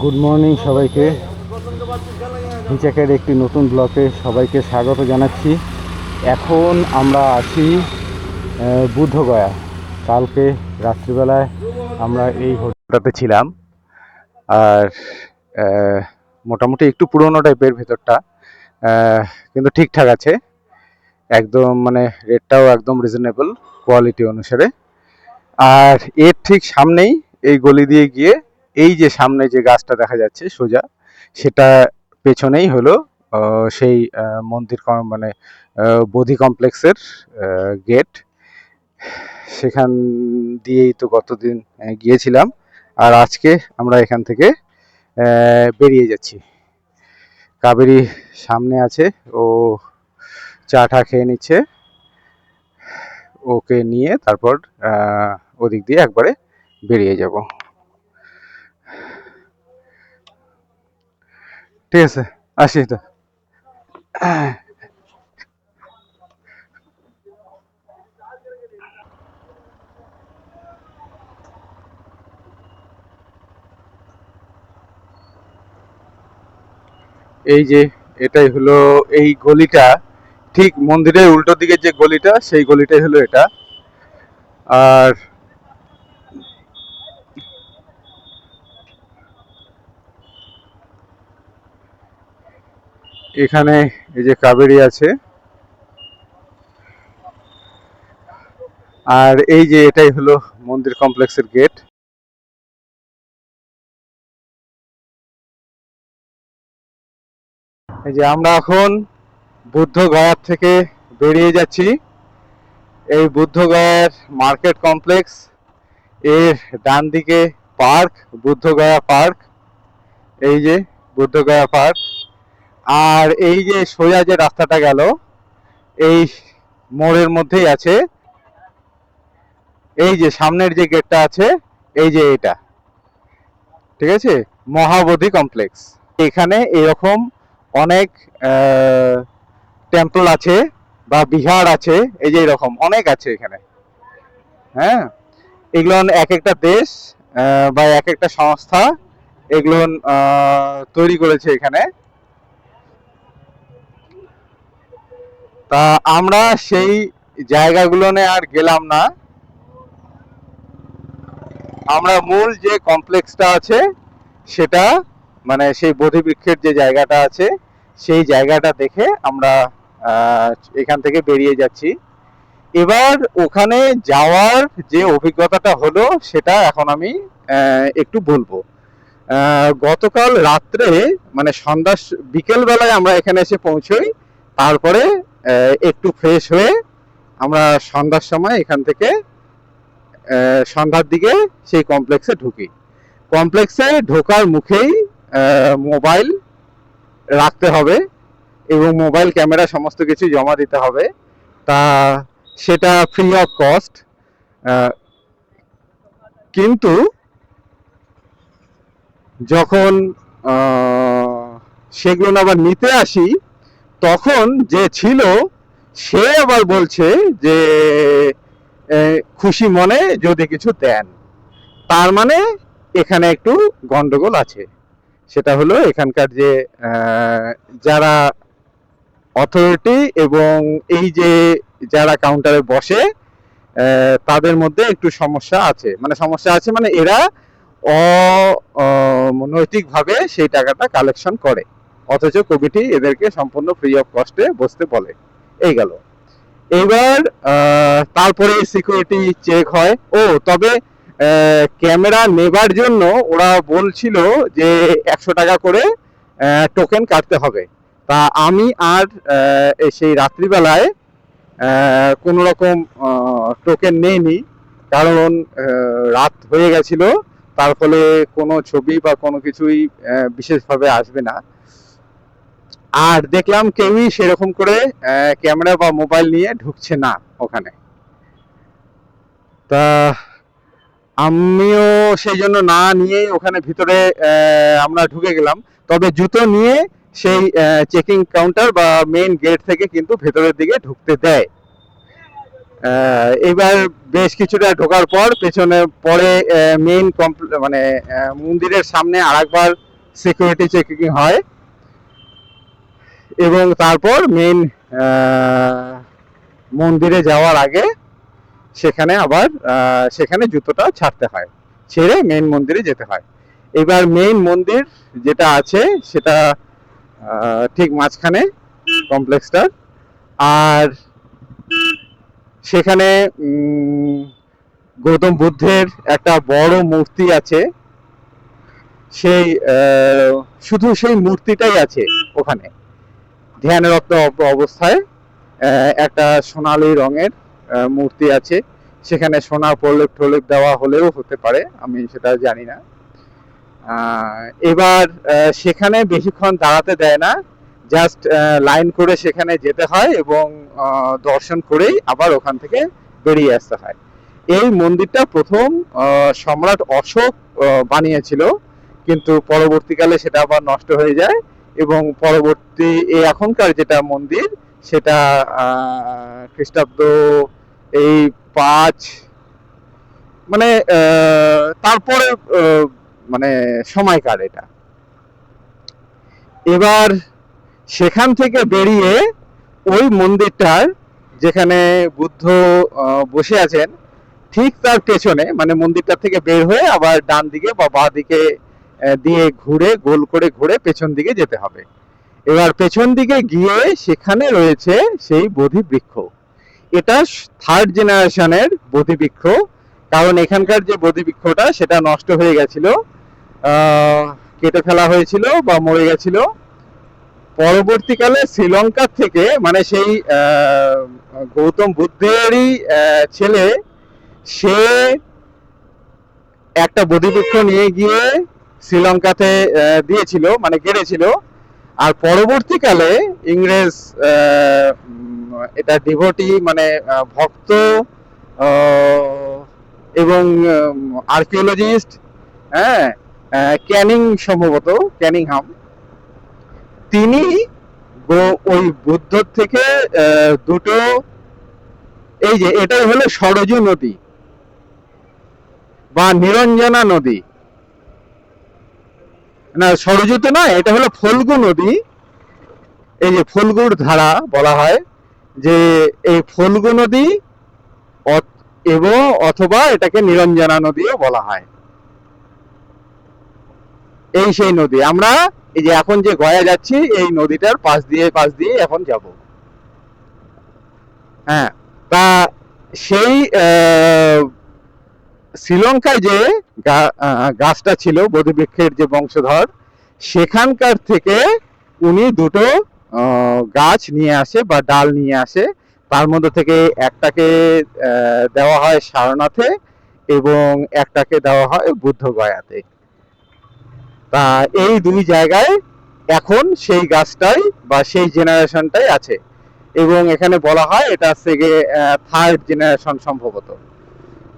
Good morning সবাইকে। হিচাকের একটি নতুন ব্লকে সবাইকে স্বাগত জানাচ্ছি। এখন আমরা আছি বুদ্ধগয়া। কালকে রাত্রিবেলায় আমরা এই হোটেলটাতে ছিলাম। আর মোটামুটি একটু পুরোনো টাইপের ভেতরটা, কিন্তু ঠিকঠাক আছে একদম, মানে রেটটাও একদম রিজনেবল কোয়ালিটি অনুসারে। আর এর ঠিক সামনেই এই গলি দিয়ে গিয়ে এই যে সামনে যে গাছটা দেখা যাচ্ছে সোজা, সেটা পেছনেই হলো সেই মন্দির, মানে বোধি কমপ্লেক্সের গেট। সেখান দিয়েই তো গতদিন গিয়েছিলাম, আর আজকে আমরা এখান থেকে বেরিয়ে যাচ্ছি। কাবেরী সামনে আছে, ও চা টা খেয়ে নিচ্ছে। ওকে নিয়ে তারপর ওদিক দিয়ে একবারে বেরিয়ে যাব। ঠিক আছে, আসি তো। এই যে এটাই হলো এই গলিটা, ঠিক মন্দিরের উল্টো দিকে যে গলিটা, সেই গলিটাই হলো এটা। আর এখানে এই যে কাবেরী আছে, আর এই যে এটাই হলো মন্দির কমপ্লেক্সের গেট। এই যে আমরা এখন বুদ্ধগয়া থেকে বেরিয়ে যাচ্ছি। এই বুদ্ধগয়ার মার্কেট কমপ্লেক্স, এর ডান দিকে পার্ক, বুদ্ধগয়া পার্ক। এই যে বুদ্ধগয়া পার্ক। আর এই যে সোজা যে রাস্তাটা গেল, এই মোড়ের মধ্যেই আছে এই যে সামনের যে গেটটা আছে, এই যে এটা, ঠিক আছে, মহাবোধি কমপ্লেক্স। এখানে এরকম অনেক টেম্পল আছে বা বিহার আছে, এই যে এরকম অনেক আছে এখানে। হ্যাঁ, এগুলো এক একটা দেশ বা এক একটা সংস্থা এগুলো তৈরি করেছে এখানে। তা আমরা সেই জায়গাগুলোনে আর গেলাম না। আমরা মূল যে কমপ্লেক্সটা আছে সেটা, মানে সেই বোধিবৃক্ষের যে জায়গাটা আছে, সেই জায়গাটা দেখে আমরা এখান থেকে বেরিয়ে যাচ্ছি। এবার ওখানে যাওয়ার যে অভিজ্ঞতাটা হলো সেটা এখন আমি একটু বলবো। গতকাল রাত্রে, মানে সন্ধ্যা বিকেল বেলায় আমরা এখানে এসে পৌঁছই। তারপরে একটু ফ্রেশ হয়ে আমরা সন্ধ্যার সময় এখান থেকে সন্ধ্যার দিকে সেই কমপ্লেক্সে ঢুকি। কমপ্লেক্সে ঢোকার মুখেই মোবাইল রাখতে হবে এবং মোবাইল ক্যামেরা সমস্ত কিছু জমা দিতে হবে। তা সেটা ফ্রি অফ কস্ট। কিন্তু যখন সেগুলো আবার নিতে আসি, তখন যে ছিল সে আবার বলছে যে খুশি মনে যদি কিছু দেন। তার মানে এখানে একটু গন্ডগোল আছে। সেটা হলো এখানকার যে যারা অথরিটি এবং এই যে যারা কাউন্টারে বসে, তাদের মধ্যে একটু সমস্যা আছে। মানে সমস্যা আছে মানে এরা অনৈতিকভাবে সেই টাকাটা কালেকশন করে, অথচ কমিটি এদেরকে সম্পূর্ণ ফ্রি অফ কস্টে বসতে বলে। এই গেল। এবার তারপরে সিকিউরিটি চেক হয়। ও তবে ক্যামেরা নেবার জন্য ওরা বলছিল যে 100 টাকা করে টোকেন কাটতে হবে। তা আমি আর সেই রাত্রিবেলায় কোনো রকম টোকেন নেইনি, কারণ রাত হয়ে গেছিল। তার ফলে কোনো ছবি বা কোনো কিছুই বিশেষভাবে আসবে না। আর দেখলাম কেউই সেরকম করে ক্যামেরা বা মোবাইল নিয়ে ঢুকছে না ওখানে। তা আমিও সেই জন্য না নিয়েই ওখানে ভিতরে আমরা ঢুকে গেলাম। তবে জুতো নিয়ে সেই চেকিং কাউন্টার বা মেইন গেট থেকে কিন্তু ভেতরের দিকে ঢুকতে দেয়। এবার বেশ কিছুটা ঢোকার পর পেছনে পরে মেইন মানে মন্দিরের সামনে আরেকবার সিকিউরিটি চেকিং হয়, এবং তারপর মেইন মন্দিরে যাওয়ার আগে সেখানে আবার সেখানে জুতোটা ছাড়তে হয়, ছেড়ে মেইন মন্দিরে যেতে হয়। এবার মেইন মন্দির যেটা আছে সেটা ঠিক মাঝখানে কমপ্লেক্সটার, আর সেখানে গৌতম বুদ্ধের একটা বড় মূর্তি আছে। সেই শুধু সেই মূর্তিটাই আছে ওখানে ধ্যানরত অবস্থায়। একটা সোনালী রঙের মূর্তি আছে, সেখানে সোনার প্রলেপ টলেপ দেওয়া হলেও হতে পারে, আমি সেটা জানি না। এবার সেখানে বেশিক্ষণ দাঁড়াতে দেয় না, জাস্ট লাইন করে সেখানে যেতে হয় এবং দর্শন করেই আবার ওখান থেকে বেরিয়ে আসতে হয়। এই মন্দিরটা প্রথম সম্রাট অশোক বানিয়েছিল, কিন্তু পরবর্তীকালে সেটা আবার নষ্ট হয়ে যায়, এবং পরবর্তী এই এখনকার যেটা মন্দির সেটা খ্রিস্টাব্দ এই 5 মানে তারপরে মানে সময়কার এটা। এবার সেখান থেকে বেরিয়ে ওই মন্দিরটার যেখানে বুদ্ধ বসে আছেন ঠিক তার পেছনে, মানে মন্দিরটা থেকে বের হয়ে আবার ডান দিকে বা বাঁ দিকে দিয়ে ঘুরে গোল করে ঘুরে পেছন দিকে যেতে হবে। এবার পেছন দিকে গিয়ে সেখানে রয়েছে সেই বোধি বৃক্ষ। এটা 3rd জেনারেশনের বোধি বৃক্ষ, কারণ এখানকার যে বোধি বৃক্ষটা সেটা নষ্ট হয়ে গেছিল, কেটে ফেলা হয়েছিল বা মরে গেছিল। পরবর্তীকালে শ্রীলঙ্কা থেকে, মানে সেই গৌতম বুদ্ধেরই ছেলে, সে একটা বোধিবৃক্ষ নিয়ে গিয়ে শ্রীলঙ্কাতে দিয়েছিল, মানে গেড়েছিল। আর পরবর্তীকালে ইংরেজ এটা ডিভোটি মানে ভক্ত এবং আর্কিওলজিস্ট, হ্যাঁ, ক্যানিং সম্ভবত, ক্যানিংহাম, তিনি ওই বুদ্ধ থেকে দুটো, এই যে এটাই হলো সরজু নদী বা নিরঞ্জনা নদী, না সরজু তো নয়, এটা হলো ফল্গু নদী। এই যে ফল্গুর ধারা বলা হয়, যে এই ফল্গু নদী এবং অথবা এটাকে নিরঞ্জনা নদীও বলা হয়। এই সেই নদী, আমরা এই যে এখন যে গয়া যাচ্ছি এই নদীটার পাশ দিয়ে এখন যাব। হ্যাঁ, তা সেই শ্রীলঙ্কায় যে গাছটা ছিল বোধিবৃক্ষের যে বংশধর, সেখানকার থেকে উনি দুটো গাছ নিয়ে আসে বা ডাল নিয়ে আসে। তার মধ্যে থেকে একটাকে দেওয়া হয় সারনাথে এবং একটাকে দেওয়া হয় বুদ্ধগয়াতে। তা এই দুই জায়গায় এখন সেই গাছটাই বা সেই জেনারেশনটাই আছে, এবং এখানে বলা হয় এটা থেকে 3rd জেনারেশন, সম্ভবত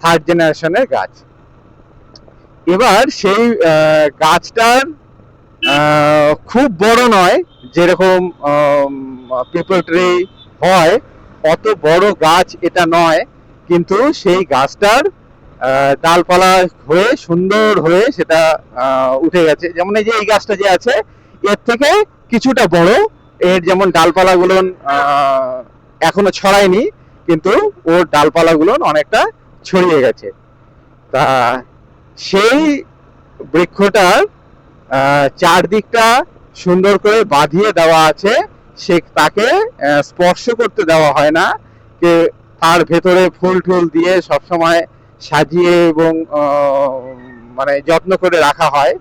3rd জেনারেশনের গাছ। এবার সেই গাছটার খুব বড় নয়, যেরকম পিপল ট্রি হয় অত বড় গাছ এটা নয়, কিন্তু সেই গাছটার ডালপালা হয়ে সুন্দর হয়ে সেটা উঠে গেছে। যেমন এই যে এই গাছটা যে আছে এর থেকে কিছুটা বড়, এর যেমন ডালপালাগুলো এখনো ছড়ায়নি, কিন্তু ওর ডালপালাগুলো অনেকটা ছড়িয়ে গেছে। তা সেই বৃক্ষটার চারদিকটা সুন্দর করে বাঁধিয়ে দেওয়া আছে, সে তাকে স্পর্শ করতে দেওয়া হয় না, যে তার ভেতরে ফুল টুল দিয়ে সবসময় সাজিয়ে এবং মানে যত্ন করে রাখা হয়।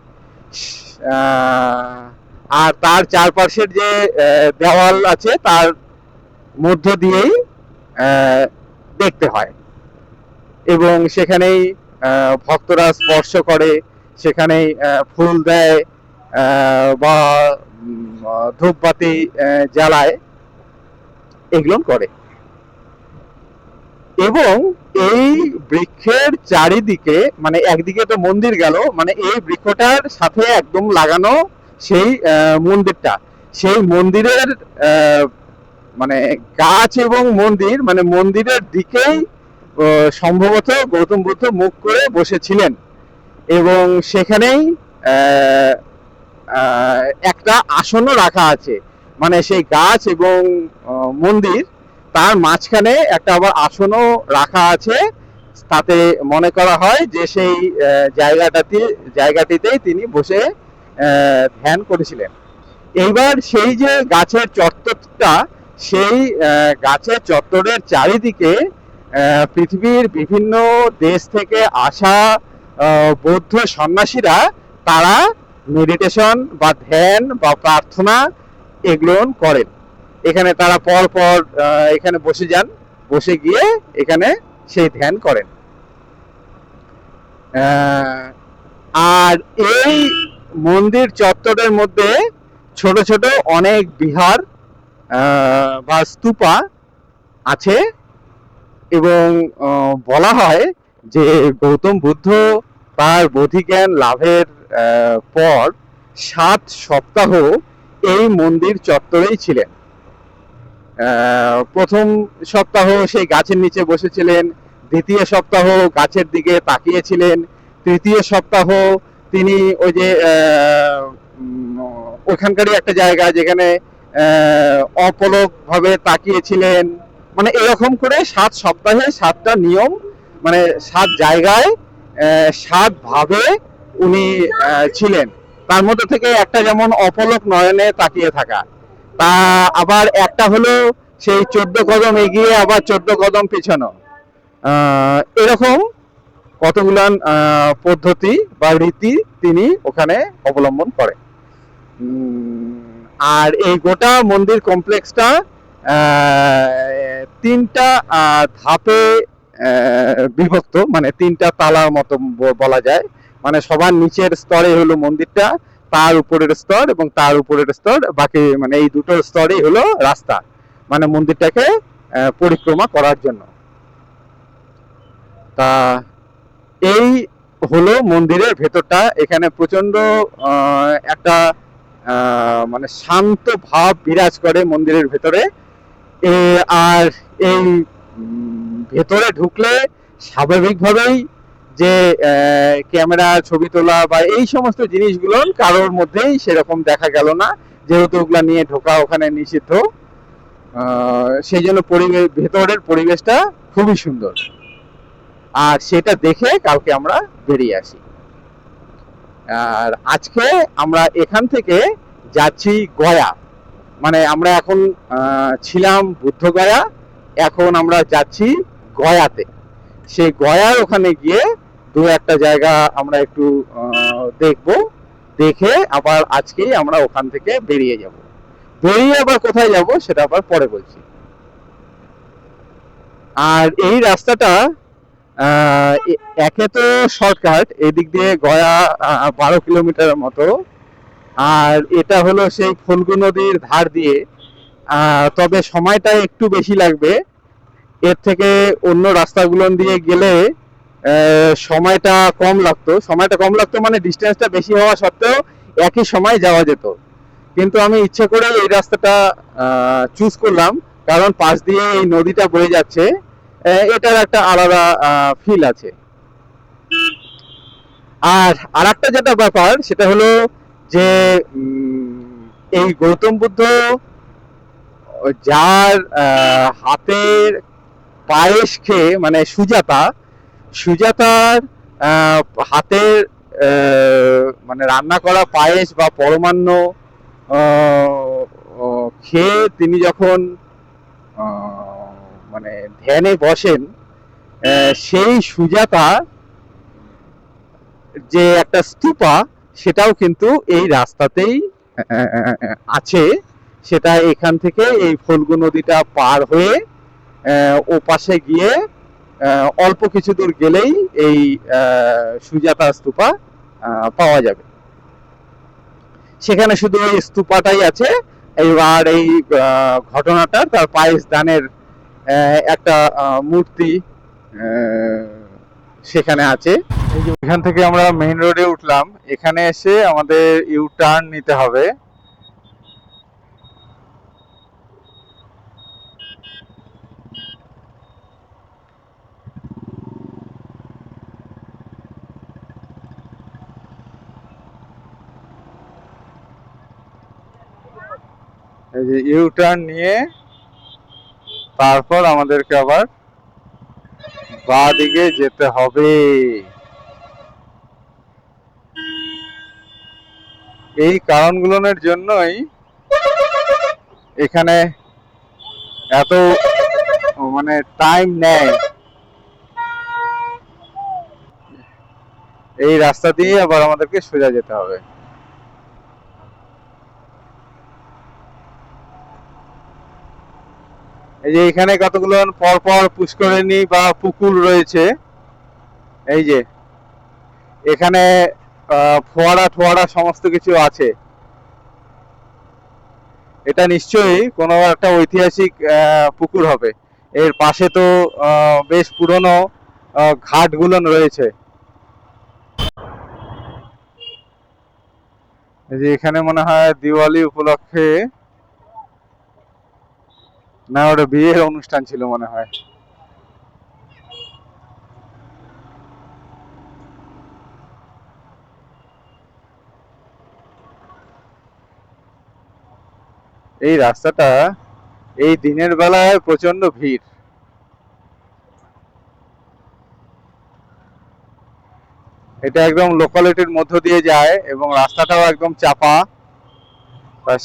আর তার চারপাশের যে দেওয়াল আছে তার মধ্য দিয়েই দেখতে হয়, এবং সেখানেই ভক্তরা স্পর্শ করে, সেখানেই ফুল দেয় বা ধূপবাতি জ্বালায়, এগুলো করে। এবং এই বৃক্ষের চারিদিকে, মানে একদিকে তো মন্দির গেল, মানে এই বৃক্ষটার সাথে একদম লাগানো সেই মন্দিরটা, সেই মন্দিরের মানে গাছ এবং মন্দির, মানে মন্দিরের দিকেই সম্ভবত গৌতম বুদ্ধ মুখ করে বসেছিলেন, এবং সেখানেই একটা আসনও রাখা আছে, মানে সেই গাছ এবং মন্দির তার মাঝখানে একটা আবার আসনও রাখা আছে। তাতে মনে করা হয় যে সেই জায়গাটিতেই তিনি বসে ধ্যান করেছিলেন। এইবার সেই যে গাছের চত্বরটা, সেই গাছের চত্বরের চারিদিকে পৃথিবীর বিভিন্ন দেশ থেকে আসা বৌদ্ধ সন্ন্যাসীরা তারা মেডিটেশন বা ধ্যান বা প্রার্থনা এগুলো করেন। এখানে তারা পর পর এখানে বসে যান, বসে গিয়ে এখানে সেই ধ্যান করেন। আর এই মন্দির চত্বরের মধ্যে ছোট ছোট অনেক বিহার বা স্তূপা আছে, এবং বলা হয় যে গৌতম বুদ্ধ তার বোধিজ্ঞান লাভের পর 7 সপ্তাহ এই মন্দির চত্বরেই ছিলেন। প্রথম সপ্তাহ সেই গাছের নিচে বসেছিলেন, দ্বিতীয় সপ্তাহ গাছের দিকে তাকিয়েছিলেন, তৃতীয় সপ্তাহ তিনি ওই যে ওখানকারই একটা জায়গা যেখানে অপলক ভাবে তাকিয়েছিলেন। মানে এরকম করে 7 সপ্তাহে 7টা নিয়ম, মানে 7 জায়গায় 7 ভাবে উনি ছিলেন। তার মধ্যে থেকে একটা যেমন অপলক নয়নে তাকিয়ে থাকা, তা আবার একটা হলো সেই 14 কদম এগিয়ে আবার 14 কদম পিছানো। এরকম কতগুলান পদ্ধতি বা রীতি তিনি ওখানে অবলম্বন করেন। আর এই গোটা মন্দির কমপ্লেক্সটা 3টা ধাপে বিভক্ত, মানে 3টা তালার মতো বলা যায়। মানে সবার নিচের স্তরে হলো মন্দিরটা, তার উপরের স্তর এবং তার উপরের স্তর, বাকি মানে এই দুটো স্তরই হলো রাস্তা, মানে মন্দিরটাকে পরিক্রমা করার জন্য। তা এই হলো মন্দিরের ভেতরটা। এখানে প্রচন্ড একটা মানে শান্ত ভাব বিরাজ করে মন্দিরের ভেতরে। আর এই ভেতরে ঢুকলে স্বাভাবিকভাবেই যে ক্যামেরা ছবি তোলা বা এই সমস্ত জিনিসগুলো কারোর মধ্যেই সেরকম দেখা গেল না, যেহেতু ওগুলা নিয়ে ঢোকা ওখানে নিষিদ্ধ। সেই জন্য ভেতরের পরিবেশটা খুবই সুন্দর, আর সেটা দেখে কালকে আমরা বেরিয়ে আসি। আর আজকে আমরা এখান থেকে যাচ্ছি গয়া, মানে আমরা এখন ছিলাম বুদ্ধগয়া, এখন আমরা যাচ্ছি গয়াতে। সেই গয়ার ওখানে গিয়ে 2-1টা জায়গা আমরা একটু দেখব, দেখে আবার আজকেই আমরা ওখান থেকে বেরিয়ে যাব। বেরিয়ে আবার কোথায় যাব সেটা আবার পরে বলছি। আর এই রাস্তাটা একে তো শর্টকাট, এদিক দিয়ে গয়া 12 কিলোমিটারের মতো, আর এটা হলো সেই ফল্গু নদীর ধার দিয়ে। তবে সময়টা একটু বেশি লাগবে, এর থেকে অন্য রাস্তাগুলো দিয়ে গেলে সময়টা কম লাগতো, মানে ডিস্টেন্সটা বেশি হওয়া সত্ত্বেও একই সময় যাওয়া যেত। কিন্তু আমি ইচ্ছে করে এই রাস্তাটা চুজ করলাম, কারণ পাশ দিয়ে এই নদীটা বয়ে যাচ্ছে, এটার একটা আলাদা ফিল আছে। আর আরেকটা যেটা ব্যাপার সেটা হলো যে এই গৌতম বুদ্ধ যার হাতের পায়েস খেয়ে, মানে সুজাতার হাতের মানে রান্না করা পায়েস বা পরমান্ন খেয়ে তিনি যখন মানে ধ্যানে বসেন, সেই সুজাতা যে একটা স্তূপা, সেটাও কিন্তু এই রাস্তাতেই আছে। সেটা এখান থেকে এই ফল্গু নদীটা পার হয়ে ও পাশে গিয়ে অল্প কিছু দূর গেলেই এই সুজাতা স্তূপা পাওয়া যাবে। সেখানে শুধু ওই স্তূপাটাই আছে। এবার এই ঘটনাটা, তার পায়েস দানের একটা মূর্তি সেখানে আছে। এই যে এখান থেকে আমরা মেইন রোডে উঠলাম, এখানে এসে আমাদের ইউ টার্ন নিতে হবে। এই যে ইউ টার্ন নিয়ে তারপর আমাদেরকে আবার বাঁ দিকে যেতে হবে। এই কারণগুলোর জন্যই এখানে এত মানে টাইম নেয়। এই রাস্তা দিয়ে আবার আমাদেরকে সোজা যেতে হবে। এই যে এখানে কতগুলো পরপর পুষ্করিণী বা পুকুর রয়েছে। এই যে এখানে ফোয়ারা ঠোয়ারা সমস্ত কিছু আছে। এটা নিশ্চয়ই কোনো একটা ঐতিহাসিক পুকুর হবে। এর পাশে তো বেশ পুরনো ঘাটগুলো রয়েছে। এই যে এখানে মনে হয় দিওয়ালি উপলক্ষে না ওটা বিয়ের অনুষ্ঠান ছিল মনে হয়। এই রাস্তাটা এই দিনের বেলায় প্রচন্ড ভিড়। এটা একদম লোকালিটির মধ্য দিয়ে যায় এবং রাস্তাটাও একদম চাপা।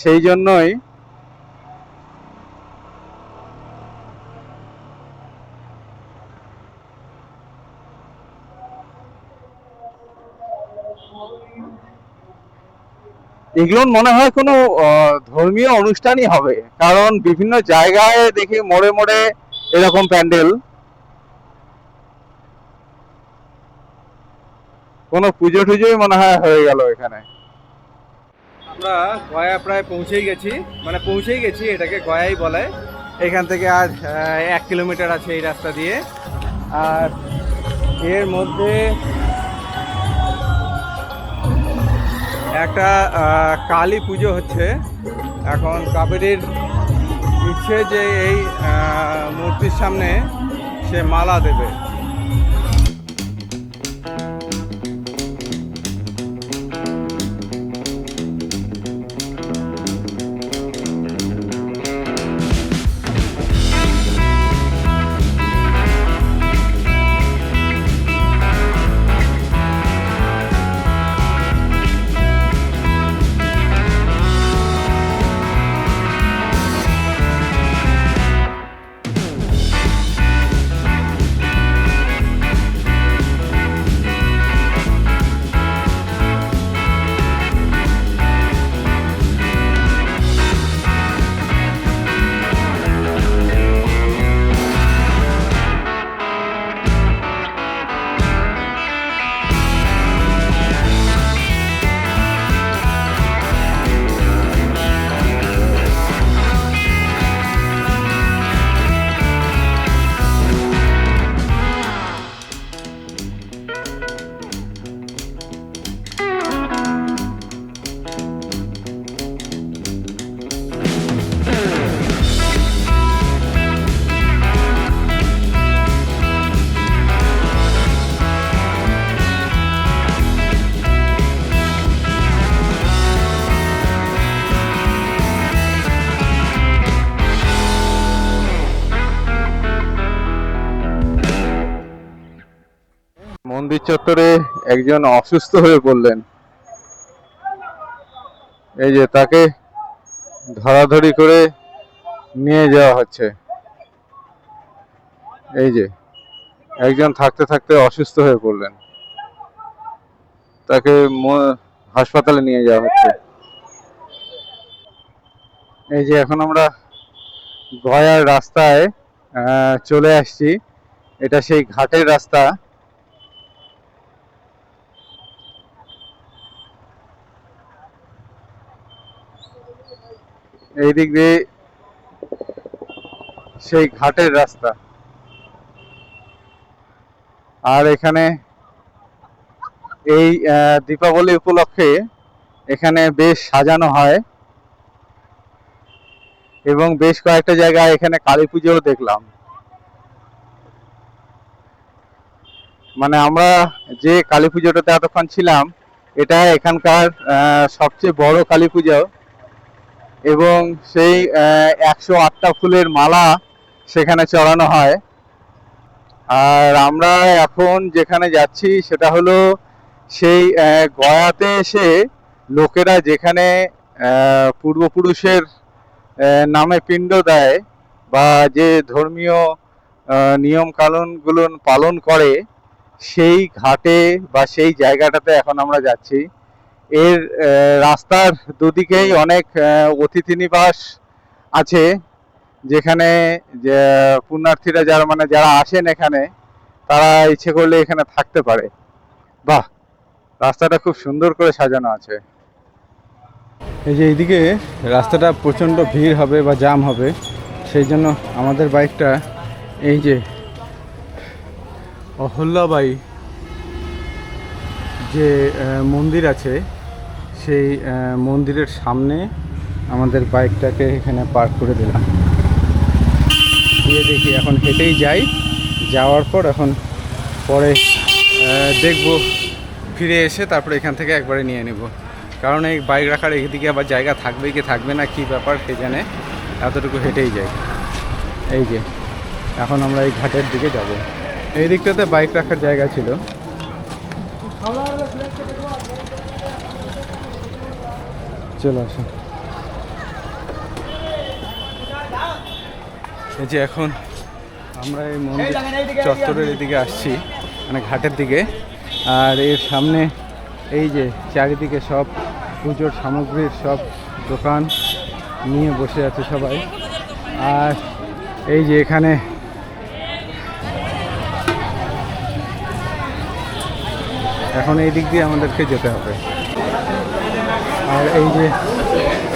সেই জন্যই এগুলো মনে হয় কোনো ধর্মীয় অনুষ্ঠানই হবে, কারণ বিভিন্ন জায়গায় দেখি মোড়ে মোড়ে এরকম প্যান্ডেল। কোনো পুজো টুজোই মনে হয় হয়ে গেল এখানে। আমরা গয়া প্রায় পৌঁছেই গেছি, মানে পৌঁছেই গেছি, এটাকে গয়াই বলে। এখান থেকে আর 1 কিলোমিটার আছে এই রাস্তা দিয়ে। আর এর মধ্যে একটা কালী পুজো হচ্ছে এখন। কাবেরীর ইচ্ছে যে এই মূর্তির সামনে সে মালা দেবে। মন্দির চত্বরে একজন অসুস্থ হয়ে পড়লেন। এই যে তাকে ধরাধরি করে নিয়ে যাওয়া হচ্ছে। এই যে একজন থাকতে থাকতে অসুস্থ হয়ে পড়লেন, তাকে হাসপাতালে নিয়ে যাওয়া হচ্ছে। এই যে এখন আমরা গয়ার রাস্তায় চলে আসছি। এটা সেই ঘাটের রাস্তা। এই দিক দিয়ে সেই ঘাটের রাস্তা। আর এখানে এই দীপাবলি উপলক্ষে এখানে বেশ সাজানো হয় এবং বেশ কয়েকটা জায়গায় এখানে কালী পুজোও দেখলাম। মানে আমরা যে কালী পুজোটাতে এতক্ষণ ছিলাম, এটা এখানকার সবচেয়ে বড় কালী পুজো। এবং সেই 108টা ফুলের মালা সেখানে চড়ানো হয়। আর আমরা এখন যেখানে যাচ্ছি সেটা হলো সেই গয়াতে এসে লোকেরা যেখানে পূর্বপুরুষের নামে পিণ্ড দেয় বা যে ধর্মীয় নিয়ম কানুনগুলো পালন করে, সেই ঘাটে বা সেই জায়গাটাতে এখন আমরা যাচ্ছি। এর রাস্তার দুদিকেই অনেক অতিথি নিবাস আছে, যেখানে যে পুণ্যার্থীরা যারা আসেন এখানে, তারা ইচ্ছে করলে এখানে থাকতে পারে। বাহ, রাস্তাটা খুব সুন্দর করে সাজানো আছে। এই যে এইদিকে রাস্তাটা প্রচণ্ড ভিড় হবে বা জ্যাম হবে, সেই জন্য আমাদের বাইকটা এই যে অহল্যাবাই যে মন্দির আছে সেই মন্দিরের সামনে আমাদের বাইকটাকে এখানে পার্ক করে দিলাম। দিয়ে দেখি এখন হেঁটেই যাই, যাওয়ার পর এখন পরে দেখব, ফিরে এসে তারপরে এখান থেকে একবারে নিয়ে নেব। কারণ এই বাইক রাখার এদিকে আবার জায়গা থাকবে কি থাকবে না, কি ব্যাপার কে জানে, এতটুকু হেঁটেই যাই। এই যে এখন আমরা এই ঘাটের দিকে যাব। এই দিকটাতে বাইক রাখার জায়গা ছিল। চলো আসুন। এই যে এখন আমরা এই মন্দির চত্বরের এদিকে আসছি, মানে ঘাটের দিকে। আর এর সামনে এই যে চারিদিকে সব পুজোর সামগ্রীর সব দোকান নিয়ে বসে আছে সবাই। আর এই যে এখানে এখন এই দিক দিয়ে আমাদেরকে যেতে হবে। আর এই যে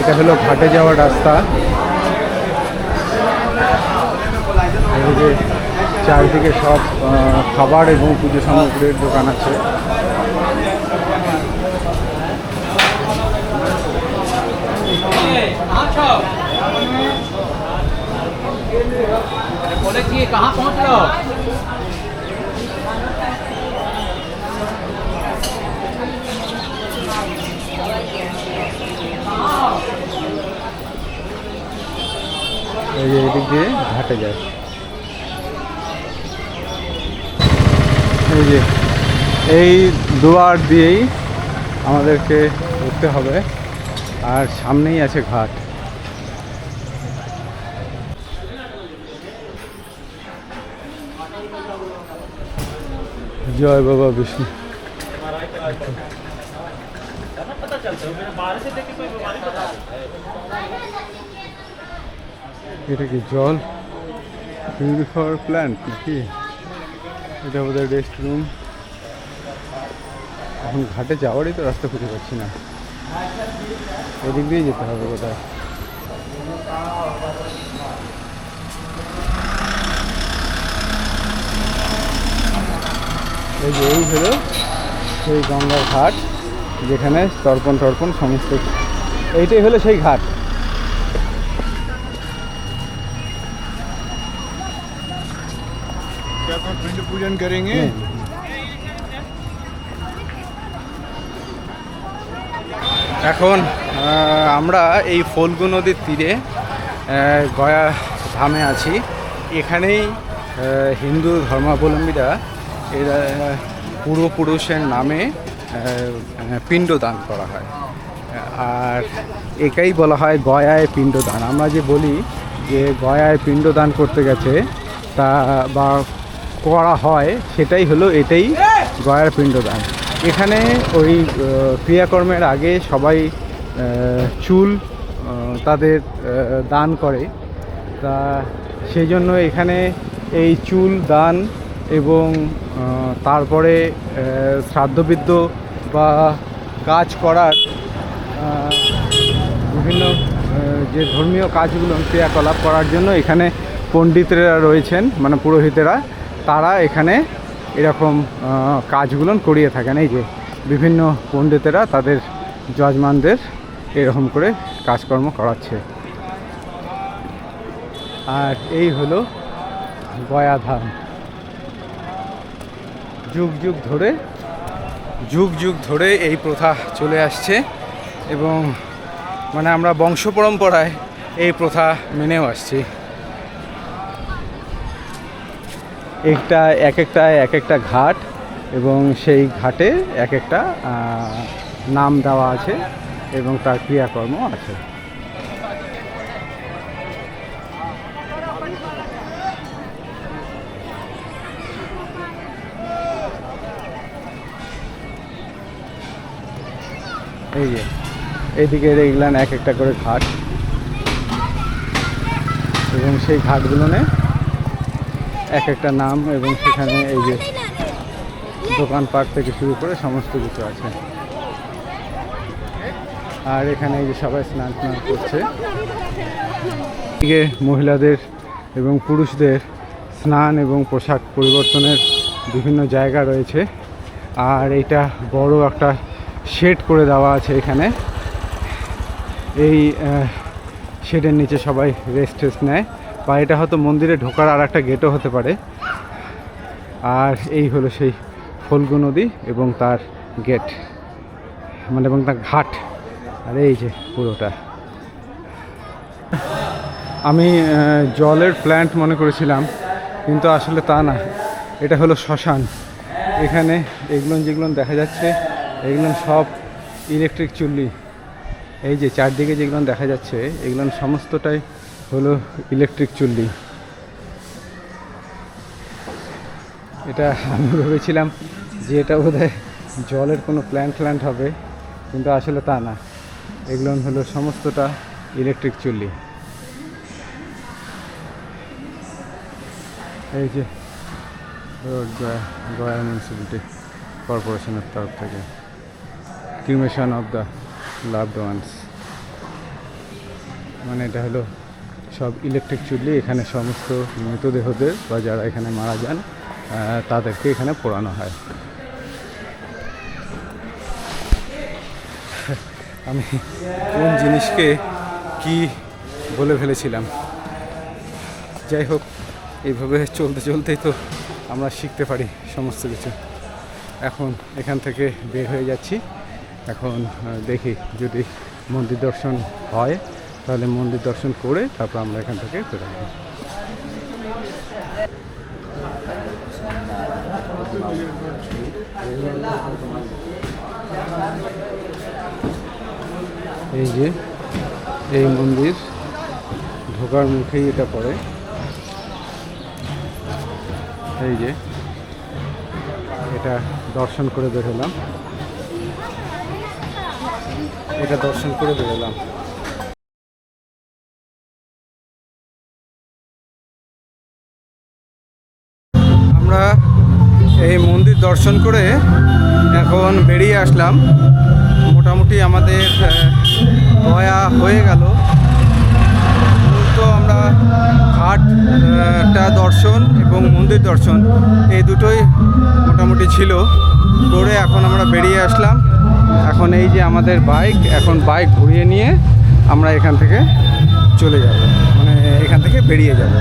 এটা হলো ঘাটে যাওয়ার রাস্তা। এই যে চারিদিকে সব খাবার এবং পুজো সামগ্রীর দোকান আছে। এই যে এদিক দিয়ে ঘাটে যায়। এই যে এই দুয়ার দিয়েই আমাদেরকে উঠতে হবে, আর সামনেই আছে ঘাট। জয় বাবা বিষ্ণু। এটা কি জল পিউরিফায়ার প্ল্যান্ট নাকি? এটা বোধহয় রেস্ট রুম। এখন ঘাটে যাওয়ারই তো রাস্তা খুঁজে পাচ্ছি না, ওদিক দিয়ে যেতে হবে কোথায়। এই যে এই হলো সেই গঙ্গার ঘাট, যেখানে তর্পণ টর্পণ সমস্ত, এইটাই হলো সেই ঘাট। पूजन करेंगे। এখন আমরা এই ফল্গু নদীর তীরে গয়া ধামে আছি। এখানেই হিন্দু ধর্মাবলম্বীরা এরা পূর্বপুরুষের নামে পিণ্ডদান করা হয়, আর এটাই বলা হয় গয়ায় পিণ্ডদান। আমরা যে বলি যে গয়ায় পিণ্ডদান করতে গেছে তা বা করা হয়, সেটাই হলো এটাই গয়ার পিণ্ডদান। এখানে ওই ক্রিয়াকর্মের আগে সবাই চুল তাদের দান করে, তা সেই জন্য এখানে এই চুল দান এবং তারপরে শ্রাদ্ধবিদ্ধ বা কাজ করার বিভিন্ন যে ধর্মীয় কাজগুলো ক্রিয়াকলাপ করার জন্য এখানে পণ্ডিতরা রয়েছেন, মানে পুরোহিতেরা, তারা এখানে এরকম কাজগুলো করিয়ে থাকেন। এই যে বিভিন্ন পণ্ডিতেরা তাদের যজমানদের এরকম করে কাজকর্ম করাচ্ছে। আর এই হলো গয়া ধাম। যুগ যুগ ধরে এই প্রথা চলে আসছে এবং মানে আমরা বংশ পরম্পরায় এই প্রথা মেনেও আসছি। এক একটা ঘাট এবং সেই ঘাটে এক একটা নাম দেওয়া আছে এবং তার ক্রিয়াকর্ম আছে। এই যে এইদিকে দেখলেন এক একটা করে ঘাট এবং সেই ঘাটগুলোনে এক একটা নাম এবং সেখানে এই যে দোকানপাট থেকে শুরু করে সমস্ত কিছু আছে। আর এখানে এই যে সবাই স্নান করছে। এদিকে মহিলাদের এবং পুরুষদের স্নান এবং পোশাক পরিবর্তনের বিভিন্ন জায়গা রয়েছে। আর এইটা বড় একটা শেড করে দেওয়া আছে এখানে। এই শেডের নিচে সবাই রেস্ট নেয়, বা এটা হয়তো মন্দিরে ঢোকার আর একটা গেটও হতে পারে। আর এই হলো সেই ফল্গু নদী এবং তার গেট, মানে এবং তার ঘাট। আর এই যে পুরোটা আমি জলের প্ল্যান্ট মনে করেছিলাম, কিন্তু আসলে তা না, এটা হলো শ্মশান। এখানে এগুলো যেগুলো দেখা যাচ্ছে এগুলো সব ইলেকট্রিক চুল্লি। এই যে চারদিকে যেগুলো দেখা যাচ্ছে এগুলো সমস্তটাই হলো ইলেকট্রিক চুল্লি। এটা আমি ভেবেছিলাম যে এটা বোধহয় জলের কোনো প্ল্যান্ট হবে, কিন্তু আসলে তা না, এগুলো হলো সমস্তটা ইলেকট্রিক চুল্লি। এই যে রোড গয়া মিউনিসিপ্যালিটি কর্পোরেশনের তরফ থেকে cremation of the loved ones, মানে এটা হলো সব ইলেকট্রিক চুল্লি। এখানে সমস্ত মৃতদেহদের বা যারা এখানে মারা যান তাদেরকে এখানে পোড়ানো হয়। আমি কোন জিনিসকে কি বলে ফেলেছিলাম। যাই হোক, এইভাবে চলতেই তো আমরা শিখতে পারি সমস্ত কিছু। এখন এখান থেকে বের হয়ে যাচ্ছি। এখন দেখি যদি মন্দির দর্শন হয় তাহলে মন্দির দর্শন করে তারপর আমরা এখান থেকে বেরোব। এই যে এই মন্দির ঢোকার মুখেই এটা পড়ে। এই যে এটা দর্শন করে বেরোলাম, আমরা এই মন্দির দর্শন করে এখন বেরিয়ে আসলাম। মোটামুটি আমাদের গয়া হয়ে গেল। তো আমরা ঘাটটা দর্শন এবং মন্দির দর্শন এই দুটোই মোটামুটি ছিল করে এখন আমরা বেরিয়ে আসলাম। এখন এই যে আমাদের বাইক, এখন বাইক ঘুরিয়ে নিয়ে আমরা এখান থেকে চলে যাব, মানে এখান থেকে বেরিয়ে যাব।